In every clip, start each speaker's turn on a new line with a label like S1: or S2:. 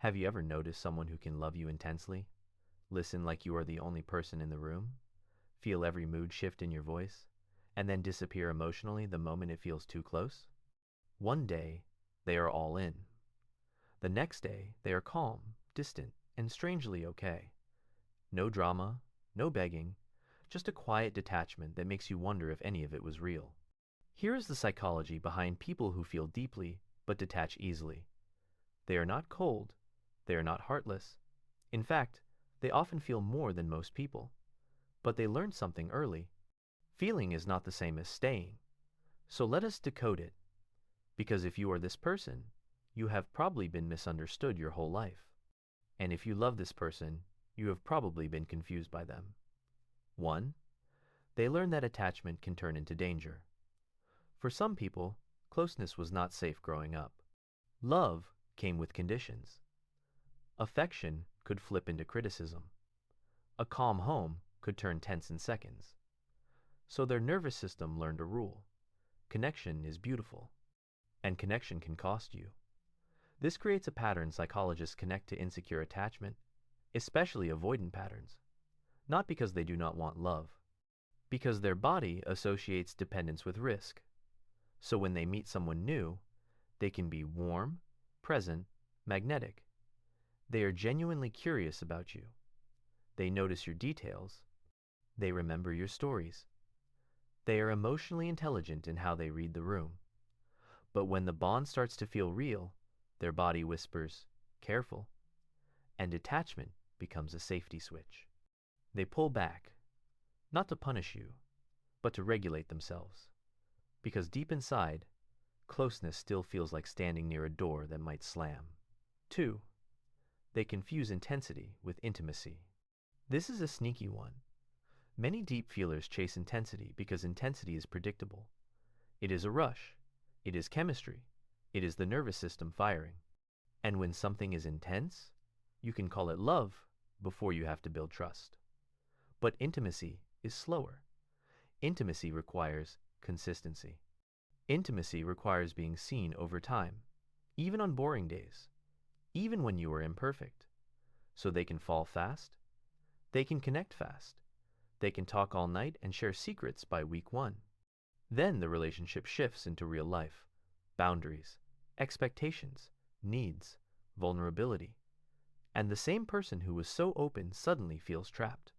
S1: Have you ever noticed someone who can love you intensely, listen like you are the only person in the room, feel every mood shift in your voice, and then disappear emotionally the moment it feels too close? One day, they are all in. The next day, they are calm, distant, and strangely okay. No drama, no begging, just a quiet detachment that makes you wonder if any of it was real. Here is the psychology behind people who feel deeply but detach easily. They are not cold, they are not heartless. In fact, they often feel more than most people, but they learned something early. Feeling is not the same as staying. So let us decode it, because if you are this person, you have probably been misunderstood your whole life. And if you love this person, you have probably been confused by them. 1. They learn that attachment can turn into danger. For some people, closeness was not safe growing up. Love came with conditions. Affection could flip into criticism. A calm home could turn tense in seconds. So their nervous system learned a rule. Connection is beautiful, and connection can cost you. This creates a pattern psychologists connect to insecure attachment, especially avoidant patterns, not because they do not want love, because their body associates dependence with risk. So when they meet someone new, they can be warm, present, magnetic. They are genuinely curious about you. They notice your details. They remember your stories. They are emotionally intelligent in how they read the room. But when the bond starts to feel real, their body whispers, "Careful," and detachment becomes a safety switch. They pull back, not to punish you, but to regulate themselves. Because deep inside, closeness still feels like standing near a door that might slam. 2. They confuse intensity with intimacy. This is a sneaky one. Many deep feelers chase intensity because intensity is predictable. It is a rush. It is chemistry. It is the nervous system firing. And when something is intense, you can call it love before you have to build trust. But intimacy is slower. Intimacy requires consistency. Intimacy requires being seen over time, even on boring days, even when you are imperfect. So they can fall fast. They can connect fast. They can talk all night and share secrets by week 1. Then the relationship shifts into real life, boundaries, expectations, needs, vulnerability. And the same person who was so open suddenly feels trapped.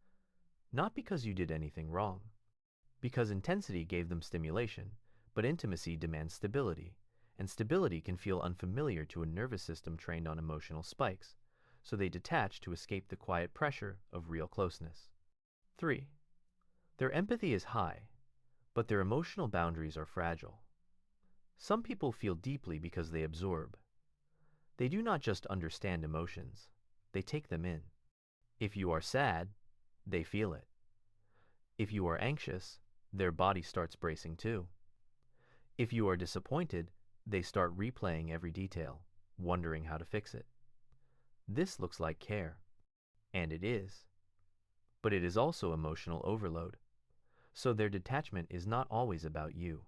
S1: Not because you did anything wrong. Because intensity gave them stimulation, but intimacy demands stability, and stability can feel unfamiliar to a nervous system trained on emotional spikes, so they detach to escape the quiet pressure of real closeness. 3. Their empathy is high, but their emotional boundaries are fragile. Some people feel deeply because they absorb. They do not just understand emotions, they take them in. If you are sad, they feel it. If you are anxious, their body starts bracing too. If you are disappointed, they start replaying every detail, wondering how to fix it. This looks like care, and it is. But it is also emotional overload, so their detachment is not always about you.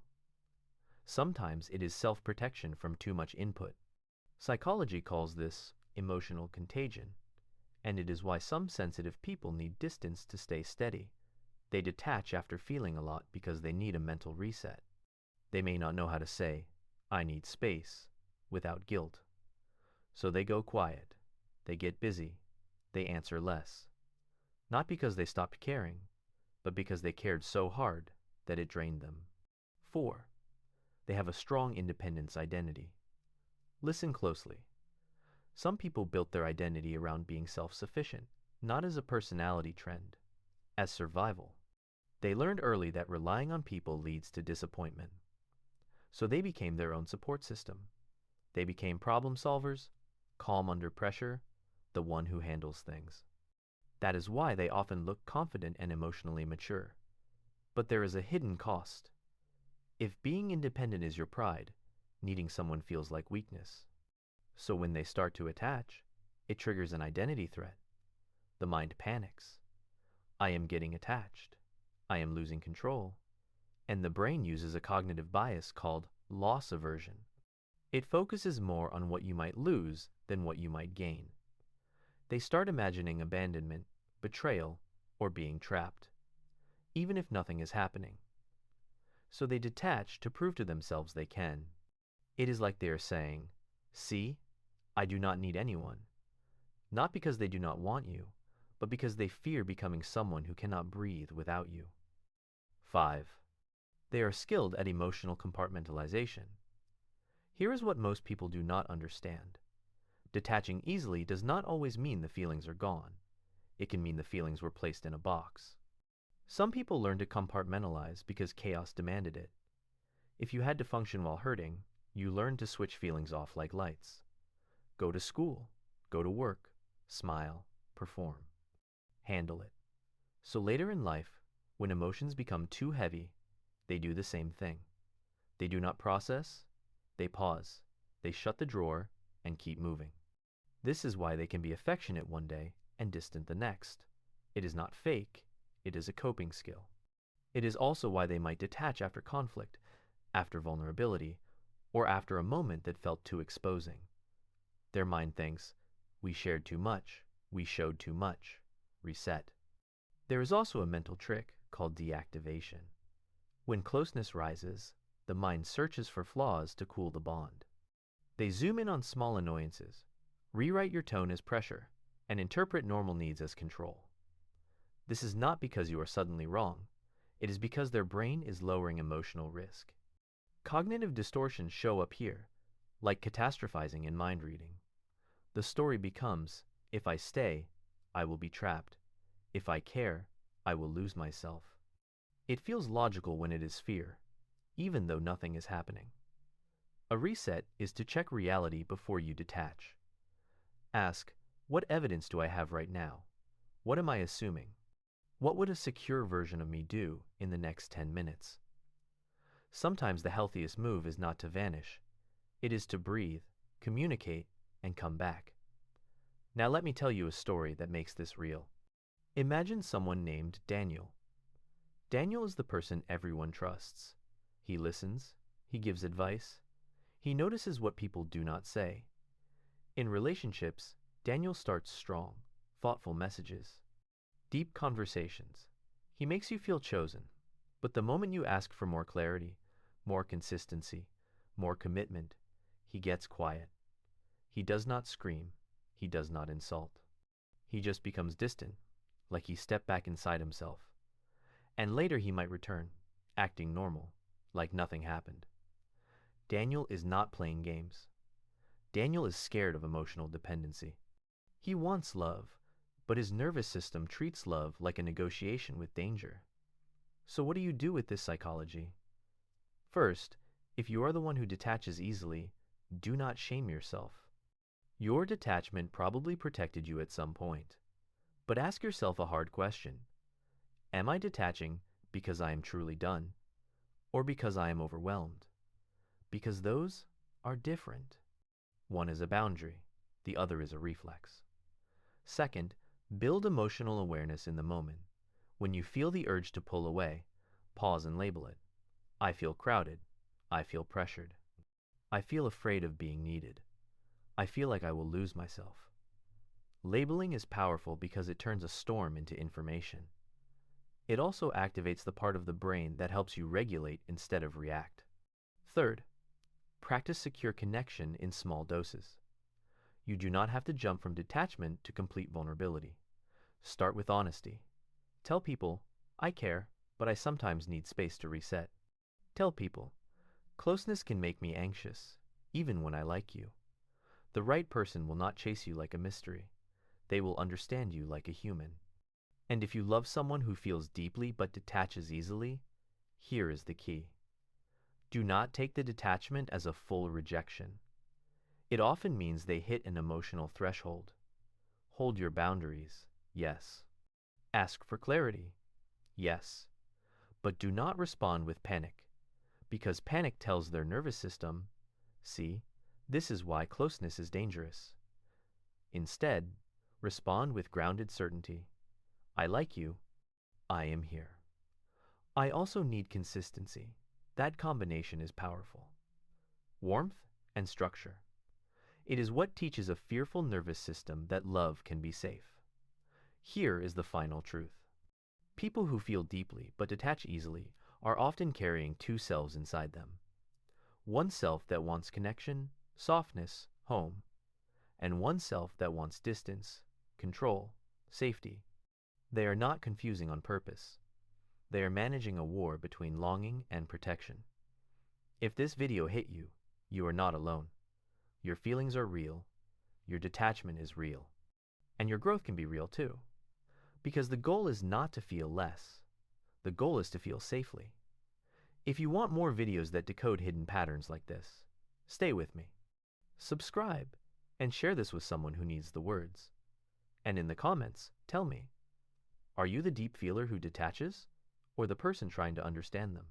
S1: Sometimes it is self-protection from too much input. Psychology calls this emotional contagion, and it is why some sensitive people need distance to stay steady. They detach after feeling a lot because they need a mental reset. They may not know how to say, "I need space," without guilt. So they go quiet. They get busy. They answer less. Not because they stopped caring, but because they cared so hard that it drained them. 4. They have a strong independence identity. Listen closely. Some people built their identity around being self-sufficient, not as a personality trend, as survival. They learned early that relying on people leads to disappointment. So they became their own support system. They became problem solvers, calm under pressure, the one who handles things. That is why they often look confident and emotionally mature. But there is a hidden cost. If being independent is your pride, needing someone feels like weakness. So when they start to attach, it triggers an identity threat. The mind panics. I am getting attached. I am losing control. And the brain uses a cognitive bias called loss aversion. It focuses more on what you might lose than what you might gain. They start imagining abandonment, betrayal, or being trapped, even if nothing is happening. So they detach to prove to themselves they can. It is like they are saying, "See, I do not need anyone," not because they do not want you, but because they fear becoming someone who cannot breathe without you. 5. They are skilled at emotional compartmentalization. Here is what most people do not understand. Detaching easily does not always mean the feelings are gone. It can mean the feelings were placed in a box. Some people learn to compartmentalize because chaos demanded it. If you had to function while hurting, you learned to switch feelings off like lights. Go to school, go to work, smile, perform. Handle it. So later in life, when emotions become too heavy, they do the same thing. They do not process, they pause, they shut the drawer, and keep moving. This is why they can be affectionate one day and distant the next. It is not fake, it is a coping skill. It is also why they might detach after conflict, after vulnerability, or after a moment that felt too exposing. Their mind thinks, "We shared too much, we showed too much, reset." There is also a mental trick called deactivation. When closeness rises, the mind searches for flaws to cool the bond. They zoom in on small annoyances, rewrite your tone as pressure, and interpret normal needs as control. This is not because you are suddenly wrong. It is because their brain is lowering emotional risk. Cognitive distortions show up here, like catastrophizing and mind reading. The story becomes, if I stay, I will be trapped. If I care, I will lose myself. It feels logical when it is fear, even though nothing is happening. A reset is to check reality before you detach. Ask, what evidence do I have right now? What am I assuming? What would a secure version of me do in the next 10 minutes? Sometimes the healthiest move is not to vanish. It is to breathe, communicate, and come back. Now let me tell you a story that makes this real. Imagine someone named Daniel. Daniel is the person everyone trusts. He listens, he gives advice, he notices what people do not say. In relationships, Daniel starts strong, thoughtful messages, deep conversations. He makes you feel chosen. But the moment you ask for more clarity, more consistency, more commitment, he gets quiet. He does not scream. He does not insult. He just becomes distant, like he stepped back inside himself. And later he might return, acting normal, like nothing happened. Daniel is not playing games. Daniel is scared of emotional dependency. He wants love, but his nervous system treats love like a negotiation with danger. So what do you do with this psychology? First, if you are the one who detaches easily, do not shame yourself. Your detachment probably protected you at some point. But ask yourself a hard question. Am I detaching because I am truly done, or because I am overwhelmed? Because those are different. One is a boundary, the other is a reflex. Second, build emotional awareness in the moment. When you feel the urge to pull away, pause and label it. I feel crowded. I feel pressured. I feel afraid of being needed. I feel like I will lose myself. Labeling is powerful because it turns a storm into information. It also activates the part of the brain that helps you regulate instead of react. Third, practice secure connection in small doses. You do not have to jump from detachment to complete vulnerability. Start with honesty. Tell people, I care, but I sometimes need space to reset. Tell people, closeness can make me anxious, even when I like you. The right person will not chase you like a mystery. They will understand you like a human. And if you love someone who feels deeply but detaches easily, here is the key. Do not take the detachment as a full rejection. It often means they hit an emotional threshold. Hold your boundaries, yes. Ask for clarity, yes. But do not respond with panic, because panic tells their nervous system, see, this is why closeness is dangerous. Instead, respond with grounded certainty. I like you. I am here. I also need consistency. That combination is powerful. Warmth and structure. It is what teaches a fearful nervous system that love can be safe. Here is the final truth. People who feel deeply but detach easily are often carrying two selves inside them. One self that wants connection, softness, home, and one self that wants distance, control, safety. They are not confusing on purpose. They are managing a war between longing and protection. If this video hit you, you are not alone. Your feelings are real, your detachment is real, and your growth can be real too. Because the goal is not to feel less. The goal is to feel safely. If you want more videos that decode hidden patterns like this, stay with me. Subscribe and share this with someone who needs the words. And in the comments, tell me, are you the deep feeler who detaches or the person trying to understand them?